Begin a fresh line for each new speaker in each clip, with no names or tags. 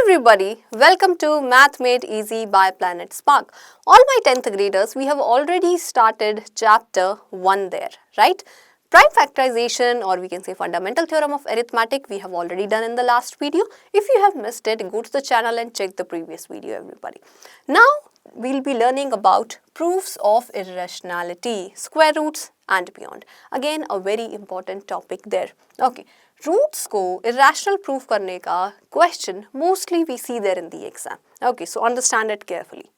everybody, welcome to Math Made Easy by Planet Spark. All my 10th graders, we have already started chapter 1 there, right? Prime factorization, or we can say fundamental theorem of arithmetic, we have already done in the last video. If you have missed it, go to the channel and check the previous video, everybody. Now, we'll be learning about proofs of irrationality, square roots and beyond. Again, a very important topic there. Okay, roots को irrational proof करने का question mostly we see there in the exam. Okay, so understand it carefully.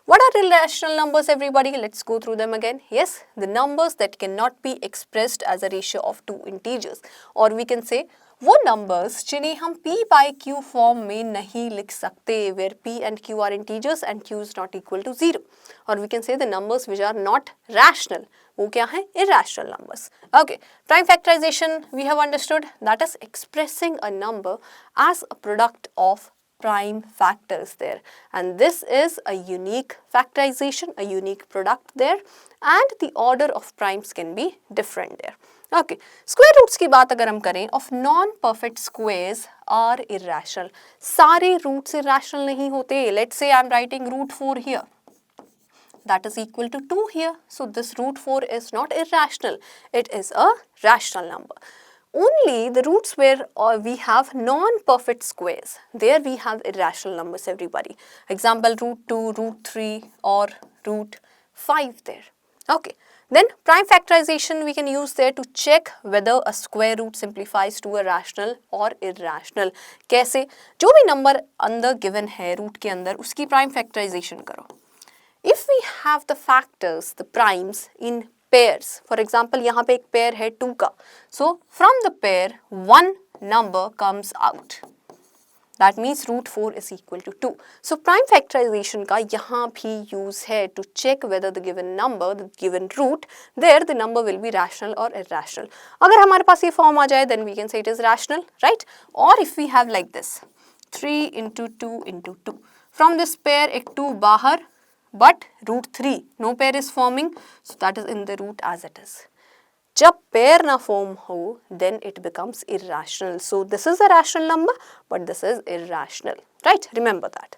What are irrational numbers, everybody? Let's go through them again. Yes, the numbers that cannot be expressed as a ratio of two integers, or we can say वो numbers जिन्हें हम p by q form में नहीं लिख सकते, where p and q are integers and q is not equal to 0, or we can say the numbers which are not rational. वो क्या है? Irrational numbers. Okay, prime factorization we have understood, that is expressing a number as a product of prime factors there, and this is a unique factorization, a unique product there, and the order of primes can be different there. Okay, square roots की बात अगर हम करें of non-perfect squares are irrational. सारे roots irrational नहीं होते. Let's say I am writing root 4 here. That is equal to 2 here. So this root 4 is not irrational. It is a rational number. Only the roots where we have non-perfect squares, there we have irrational numbers, everybody. Example, root 2, root 3 or root 5 there. Okay. Then prime factorization we can use there to check whether a square root simplifies to a rational or irrational. कैसे? जो भी number अंदर given है root के अंदर, उसकी prime factorization करो. If we have the factors, the primes in pairs, for example, यहाँ पे एक pair है 2 का, so from the pair one number comes out. That means root 4 is equal to 2. So prime factorization का यहाँ भी use है to check whether the given number, the given root, there the number will be rational or irrational. अगर हमारे पास ये form आ जाए, then we can say it is rational, right? Or if we have like this, 3 into 2 into 2. From this pair एक 2 बाहर, but root 3, no pair is forming, so that is in the root as it is. जब pair ना form हो, then it becomes irrational. So this is a rational number, but this is irrational, right? Remember that.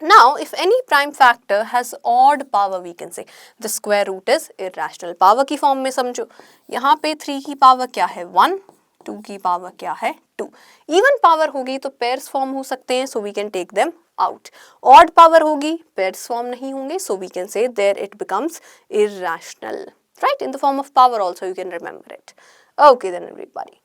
Now, if any prime factor has odd power, we can say the square root is irrational. Power की form में समझो, यहाँ पे 3 की power क्या है? 1, 2 की power क्या है? 2. Even power होगी तो pairs form हो सकते हैं, so we can take them out. Odd power होगी, pairs form नहीं होंगे, so we can say there it becomes irrational. Right? In the form of power also you can remember it. Okay then everybody.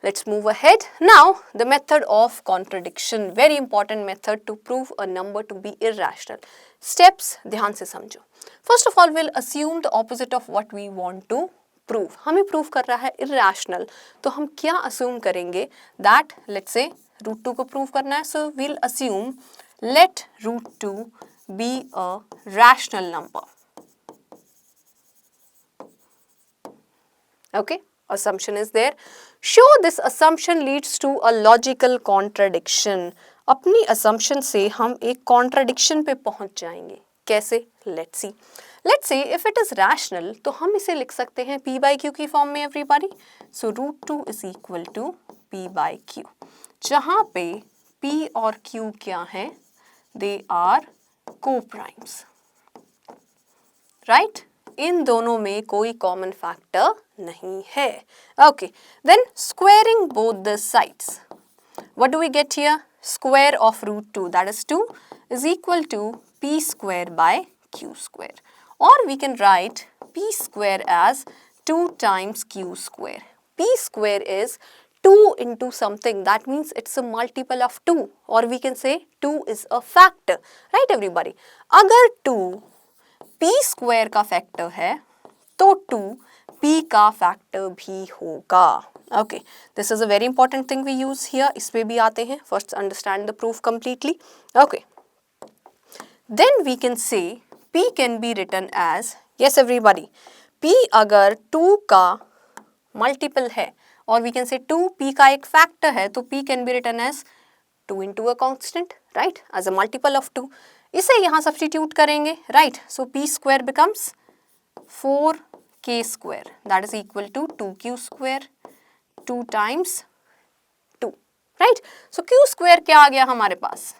Let's move ahead. Now the method of contradiction. Very important method to prove a number to be irrational. Steps ध्यान से समझो. First of all, we'll assume the opposite of what we want to prove. हमें prove कर रहा है irrational. तो हम क्या assume करेंगे? That let's say root 2 को prove करना है. So we'll assume let root 2 be a rational number. Okay, assumption is there. Show this assumption leads to a logical contradiction. अपनी assumption से हम एक contradiction पे पहुंच जाएंगे. कैसे? Let's see. Let's say if it is rational, तो हम इसे लिख सकते हैं p by q की form में, everybody. So root 2 is equal to p by q. जहाँ पे p और q क्या हैं? They are co-primes. Right? इन दोनों में कोई common factor नहीं है. Okay, then squaring both the sides. What do we get here? Square of root 2, that is 2, is equal to p square by q square. Or we can write p square as 2 times q square. P square is 2 into something, that means it's a multiple of 2, or we can say 2 is a factor, right everybody? अगर 2 p square का factor है, तो 2 p का factor भी होगा. Okay, this is a very important thing we use here. इस पे भी आते हैं. First understand the proof completely. Okay. Then we can say p can be written as, yes everybody, p अगर 2 का multiple है, or we can say 2 p का एक factor है, तो p can be written as 2 into a constant, right? As a multiple of 2. इसे यहाँ substitute करेंगे, right? So p square becomes 4k square, that is equal to 2q square, 2 times 2, right. So q square क्या आ गया हमारे पास,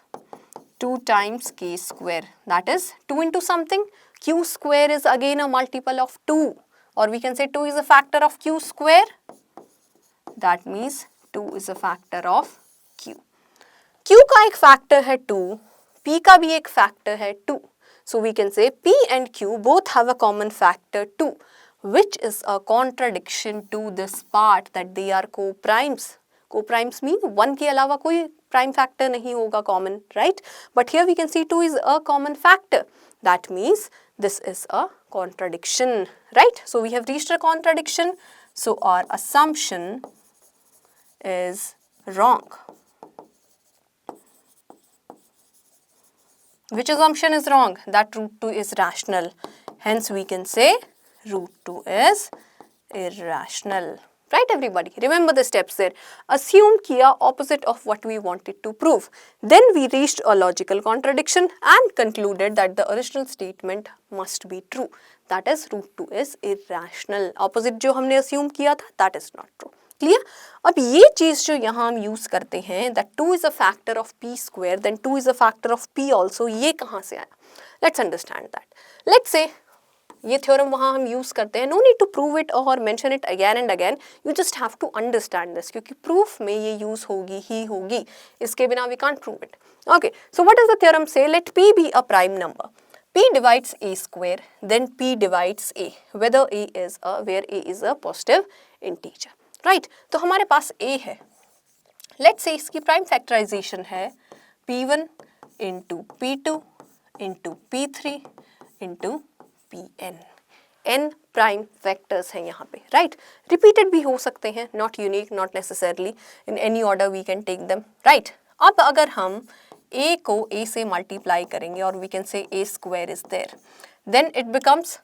2 times k square, that is 2 into something. Q square is again a multiple of 2, or we can say 2 is a factor of q square. That means 2 is a factor of q. q का एक factor है 2, p का भी एक factor है 2. So we can say p and q both have a common factor 2, which is a contradiction to this part that they are co-primes. Co-primes mean 1 के अलावा कोई prime factor नहीं होगा common, right? But here we can see 2 is a common factor. That means this is a contradiction, right? So we have reached a contradiction. So our assumption is wrong. Which assumption is wrong? That root 2 is rational. Hence we can say root 2 is irrational. Right everybody? Remember the steps there. Assume kiya opposite of what we wanted to prove. Then we reached a logical contradiction and concluded that the original statement must be true. That is root 2 is irrational. Opposite जो हमने assume किया था, that is not true. Clear? अब ये चीज जो यहाँ हम यूज करते हैं, that 2 is a factor of p square, then 2 is a factor of p also, ये कहाँ से आया? Let's understand that. Let's say ये थ्योरम वहाँ हम यूज करते हैं. No need to prove it और mention it again and again, you just have to understand this, क्योंकि प्रूफ में ये यूज होगी ही होगी, इसके बिना we can't prove it. Okay, so what does the theorem say? Let p be a prime number. p divides a square, then p divides a, whether a is a, where a is a positive integer, right? तो हमारे पास a है. Let's say इसकी prime factorisation है p1 into p2 into p3 into pn. n prime vectors हैं यहाँ पे, right? Repeated भी हो सकते हैं, not unique, not necessarily, in any order we can take them, right? अब अगर हम a को a से मल्टीप्लाई करेंगे और we can say a square is there, then it becomes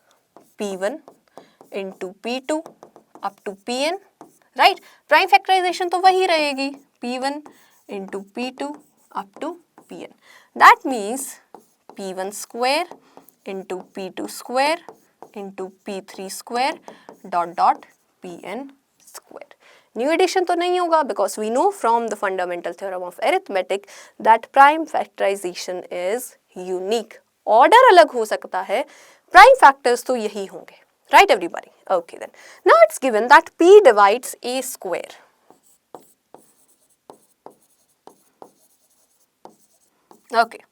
p1 into p2 up to pn, right? Prime factorisation तो वही रहेगी, p1 into p2 up to pn. That means p1 square into p2 square into p3 square dot dot pn square. New addition तो नहीं होगा, because we know from the fundamental theorem of arithmetic that prime factorization is unique. Order अलग हो सकता है, prime factors तो यही होंगे, right everybody? Okay then. Now it's given that p divides a square. Okay.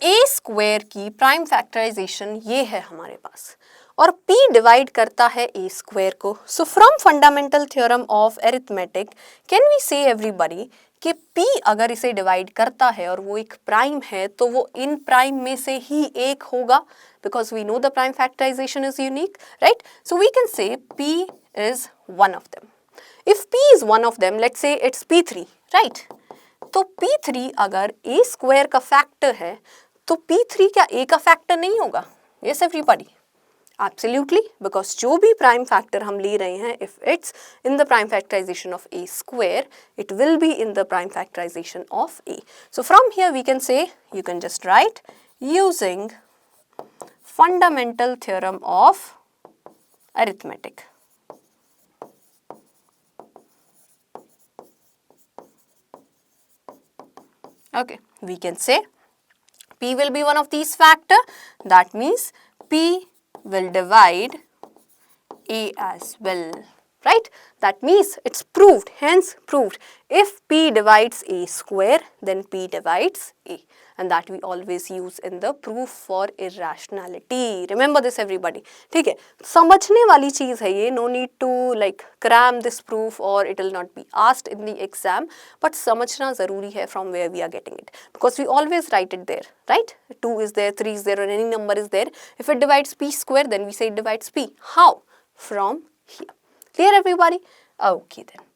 a square की prime factorisation ये है हमारे पास, और p डिवाइड करता है a स्क्वायर को. So from fundamental theorem of arithmetic can we say everybody कि p अगर इसे डिवाइड करता है और वो एक प्राइम है तो वो इन प्राइम में से ही एक होगा, because we know the prime factorisation is unique, right? So we can say p is one of them. If p is one of them, let's say it's p3, right? तो p3 अगर a square का factor है तो p3 क्या a का factor नहीं होगा? Yes everybody, absolutely, because जो भी प्राइम फैक्टर हम ले रहे हैं, if it's in the prime factorisation of a square, it will be in the prime factorisation of a. So from here we can say, you can just write using fundamental theorem of arithmetic. Okay, we can say p will be one of these factor. That means p will divide a as well, right? That means it's proved, hence proved. If p divides a square, then p divides a, and that we always use in the proof for irrationality. Remember this everybody. ठीक है, समझने वाली चीज है ये. No need to like cram this proof or it will not be asked in the exam. But समझना जरूरी है from where we are getting it, because we always write it there, right? 2 is there, 3 is there, or any number is there. If it divides p square, then we say it divides p. How? From here. Clear everybody? Okay then.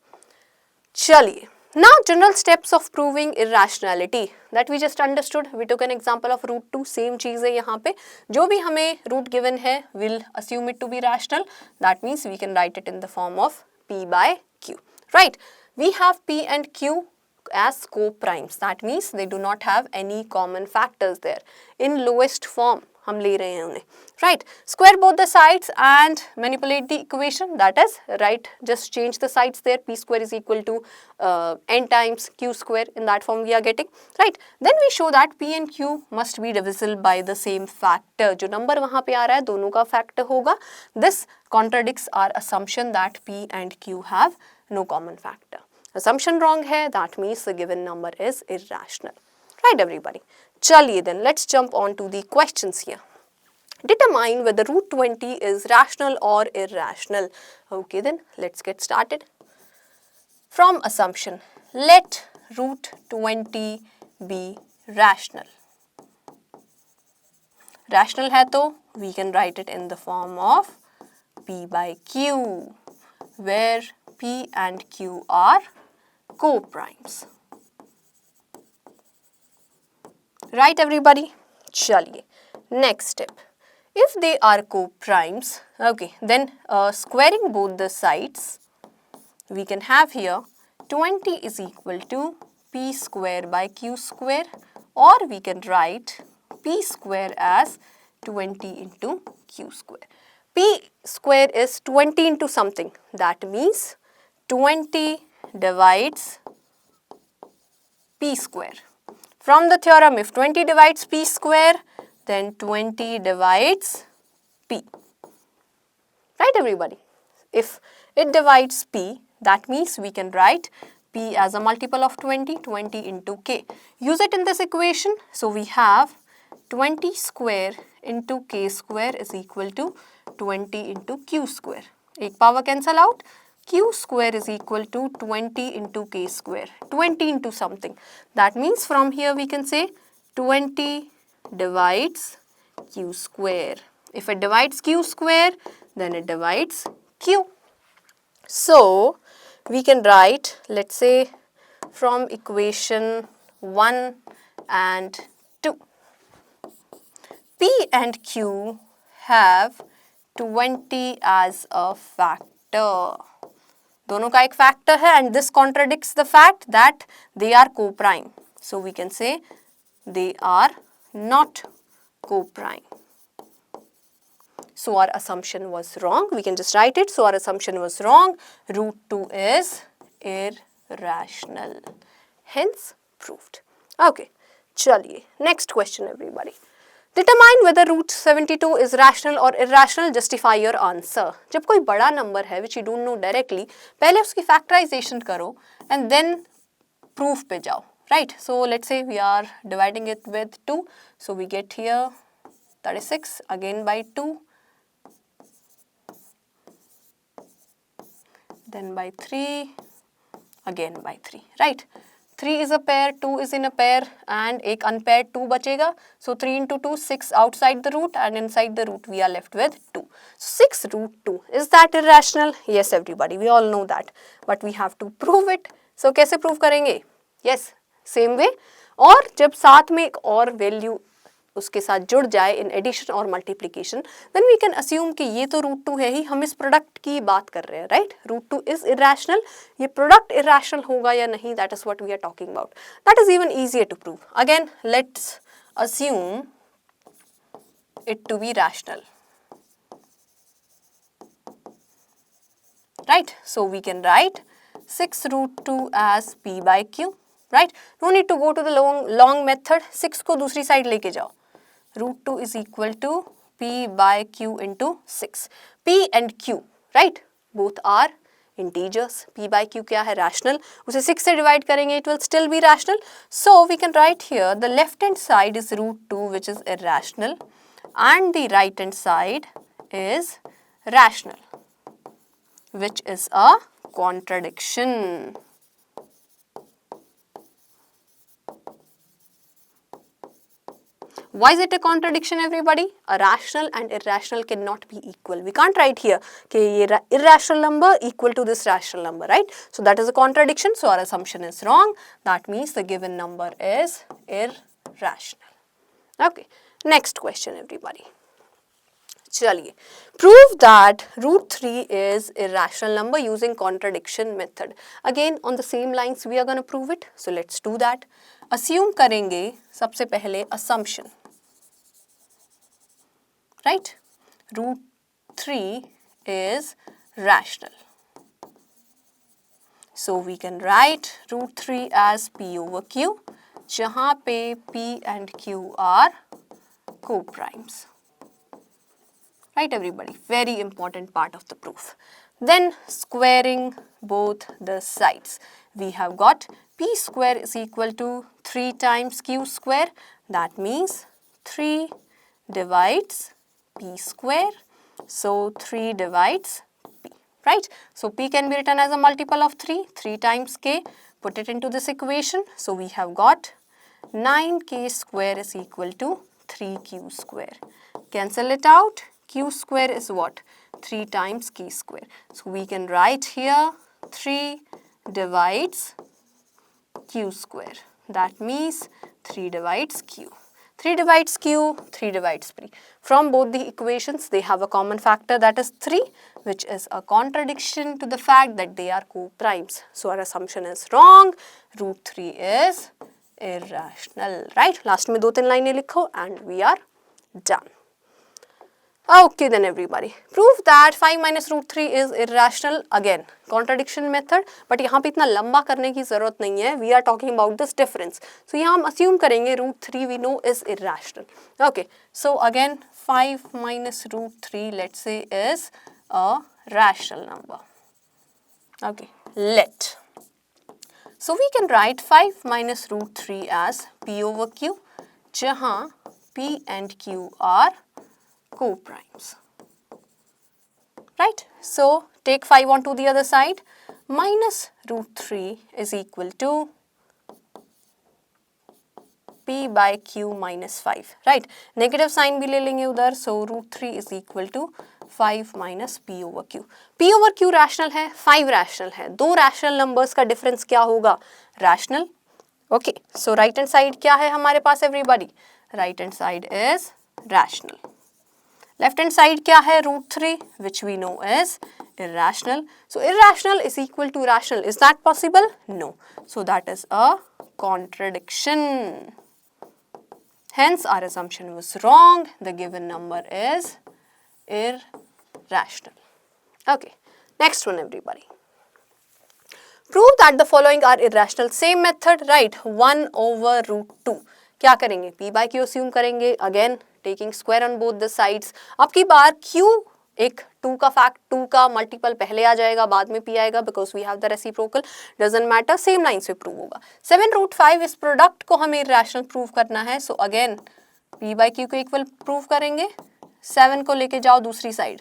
चलिए. Now general steps of proving irrationality that we just understood. We took an example of root 2. Same चीज़ है यहाँ पे. जो भी हमें root given है, we'll assume it to be rational. That means we can write it in the form of p by q. Right? We have p and q as co-primes. That means they do not have any common factors there. In lowest form हम ले रहे हैं उन्हें, right? Square both the sides and manipulate the equation, that is right, just change the sides there. P square is equal to n times q square, in that form we are getting, right? Then we show that p and q must be divisible by the same factor. जो number वहाँ पे आ रहा है दोनों का factor होगा. This contradicts our assumption that p and q have no common factor. Assumption wrong है, that means the given number is irrational. Right everybody? चलिए then let's jump on to the questions here. Determine whether root 20 is rational or irrational. Okay then let's get started. From assumption, let root 20 be rational. Rational है तो we can write it in the form of p by q, where p and q are co-primes. Right everybody? चलिए next step. If they are co-primes, okay, then squaring both the sides, we can have here 20 is equal to p square by q square, or we can write p square as 20 into q square. P square is 20 into something, that means 20 divides p square. From the theorem, if 20 divides p square, then 20 divides p. Right everybody? If it divides p, that means we can write p as a multiple of 20, 20 into k. Use it in this equation. So we have 20 square into k square is equal to 20 into q square. एक power cancel out. Q square is equal to 20 into k square. 20 into something. That means from here we can say 20 divides q square. If it divides q square, then it divides q. So we can write, let's say, from equation 1 and 2. P and Q have 20 as a factor. दोनों का एक factor है, and this contradicts the fact that they are co-prime. So we can say they are not co-prime. So our assumption was wrong. We can just write it. So our assumption was wrong. Root 2 is irrational. Hence proved. Okay. चलिए next question everybody. Determine whether root 72 is rational or irrational. Justify your answer. जब कोई बड़ा number है which you don't know directly, पहले उसकी factorization करो and then proof पे जाओ. Right? So let's say we are dividing it with 2. So we get here 36 again by 2. Then by 3, again by 3, right? 3 is a pair, 2 is in a pair, and एक unpaired 2 बचेगा. So 3 into 2, 6 outside the root, and inside the root we are left with 2. So 6 root 2. Is that irrational? Yes everybody, we all know that. But we have to prove it. So कैसे prove करेंगे? Yes, same way. और जब साथ में एक और value उसके साथ जुड़ जाए in addition और multiplication, then we can assume कि ये तो root 2 है ही, हम इस product की बात कर रहे हैं, right? Root 2 is irrational. ये product irrational होगा या नहीं, that is what we are talking about. That is even easier to prove. Again, let's assume it to be rational. Right? So we can write 6 root 2 as p by q. Right? No need to go to the long method. 6 को दूसरी side लेके जाओ. Root 2 is equal to p by q into 6. P and q, right? Both are integers. P by q क्या है? Rational. उसे 6 से divide करेंगे, it will still be rational. So we can write here the left hand side is root 2, which is irrational, and the right hand side is rational, which is a contradiction. Why is it a contradiction everybody? A rational and irrational cannot be equal. We can't write here कि ये irrational number equal to this rational number, right? So that is a contradiction. So our assumption is wrong. That means the given number is irrational. Okay. Next question everybody. चलिए. Prove that root 3 is irrational number using contradiction method. Again on the same lines we are going to prove it. So let's do that. Assume करेंगे सबसे पहले assumption. right? Root 3 is rational. So we can write root 3 as P over Q, जहाँ पे P and Q are co-primes. Right, everybody? Very important part of the proof. Then squaring both the sides. We have got P square is equal to 3 times Q square. That means 3 divides P square. So 3 divides P, right? So P can be written as a multiple of 3. 3 times K. Put it into this equation. So we have got 9K square is equal to 3Q square. Cancel it out. Q square is what? 3 times K square. So we can write here 3 divides Q square. That means 3 divides Q. 3 divides Q, 3 divides P. From both the equations, they have a common factor, that is 3, which is a contradiction to the fact that they are co-primes. So our assumption is wrong. Root 3 is irrational, right? Last में 2-3 लाइनें लिखो and we are done. Okay then everybody, prove that 5 minus root 3 is irrational. Again, contradiction method, but यहाँ पे इतना लंबा करने की ज़रूरत नहीं है. We are talking about this difference. So यहाँ हम assume करेंगे root 3 we know is irrational. Okay, so again 5 minus root 3 let's say is a rational number. Okay, let. So we can write 5 minus root 3 as P over Q, जहाँ P and Q are co-primes, right? So take 5 onto the other side. Minus root 3 is equal to P by Q minus 5, right? Negative sign भी ले लेंगे उधर. So root 3 is equal to 5 minus P over Q. P over Q rational है, 5 rational है. दो rational numbers का difference क्या होगा? Rational. Okay. So right hand side क्या है हमारे पास everybody? Right hand side is rational. Left hand side क्या है? Root 3, which we know is irrational. So irrational is equal to rational. Is that possible? No. So that is a contradiction. Hence our assumption was wrong. The given number is irrational. Okay. Next one everybody. Prove that the following are irrational. Same method, right? 1 over root 2. क्या करेंगे? P by Q assume करेंगे. Again taking square on both the sides. अब की बार Q एक 2 का fact 2 का multiple पहले आ जाएगा, बाद में P आएगा, because we have the reciprocal. Doesn't matter, same line से प्रूव होगा. 7 root 5 इस प्रोडक्ट को हमें irrational प्रूव करना है. So again P by Q को इक्वल प्रूव करेंगे. 7 को लेके जाओ दूसरी side.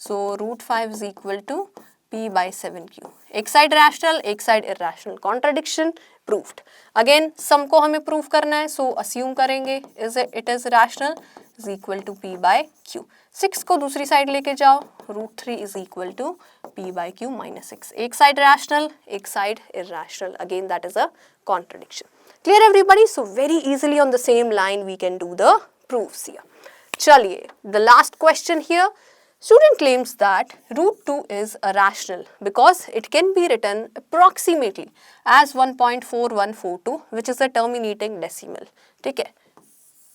So root 5 is equal to P by 7Q. एक साइड रैशनल, एक side irrational. Contradiction proved. Again सम को हमें प्रूव करना है. So assume करेंगे it is rational is equal to P by Q. 6 को दूसरी साइड लेके जाओ. Root 3 is equal to P by Q minus 6. एक साइड rational, एक side irrational. Again that is a contradiction. Clear everybody? So very easily on the same line we can do the proofs here. चलिए, the last question here. Student claims that root 2 is a rational because it can be written approximately as 1.4142, which is a terminating decimal. ठीक है?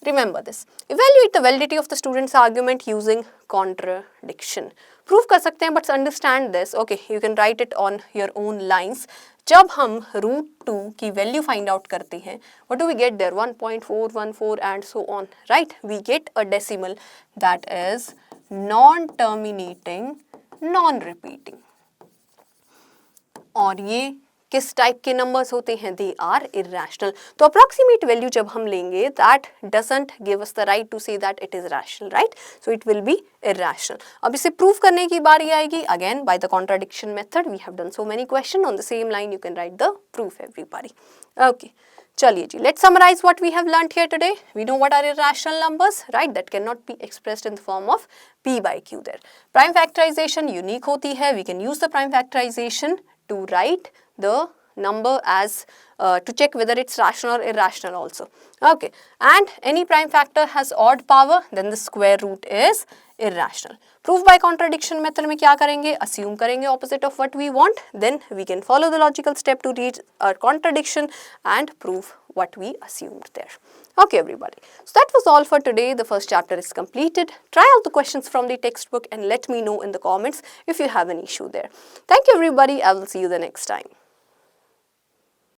Remember this. Evaluate the validity of the student's argument using contradiction. Prove कर सकते हैं, but understand this. Okay, you can write it on your own lines. जब हम root 2 की value find out करते हैं, what do we get there? 1.414 and so on, right? We get a decimal that is non-terminating, non-repeating. और ये किस type के numbers होते हैं? They are irrational. तो अप्रॉक्सीमेट वैल्यू जब हम लेंगे that doesn't give us the right to say that it is rational, right? So it will be irrational. अब इसे प्रूव करने की बारी आएगी. Again by the contradiction method. We have done so many question on the same line. You can write the proof everybody. Okay, चलिए जी, let's summarize what we have learnt here today. We know what are irrational numbers, right? That cannot be expressed in the form of P by Q there. Prime factorization unique होती है. We can use the prime factorization to write the number as to check whether it's rational or irrational also. Okay, and any prime factor has odd power, then the square root is irrational. Proof by contradiction method में क्या करेंगे? Assume करेंगे opposite of what we want, then we can follow the logical step to reach a contradiction and prove what we assumed there. Okay everybody, so that was all for today. The first chapter is completed. Try out the questions from the textbook and let me know in the comments if you have an issue there. Thank you everybody. I will see you the next time.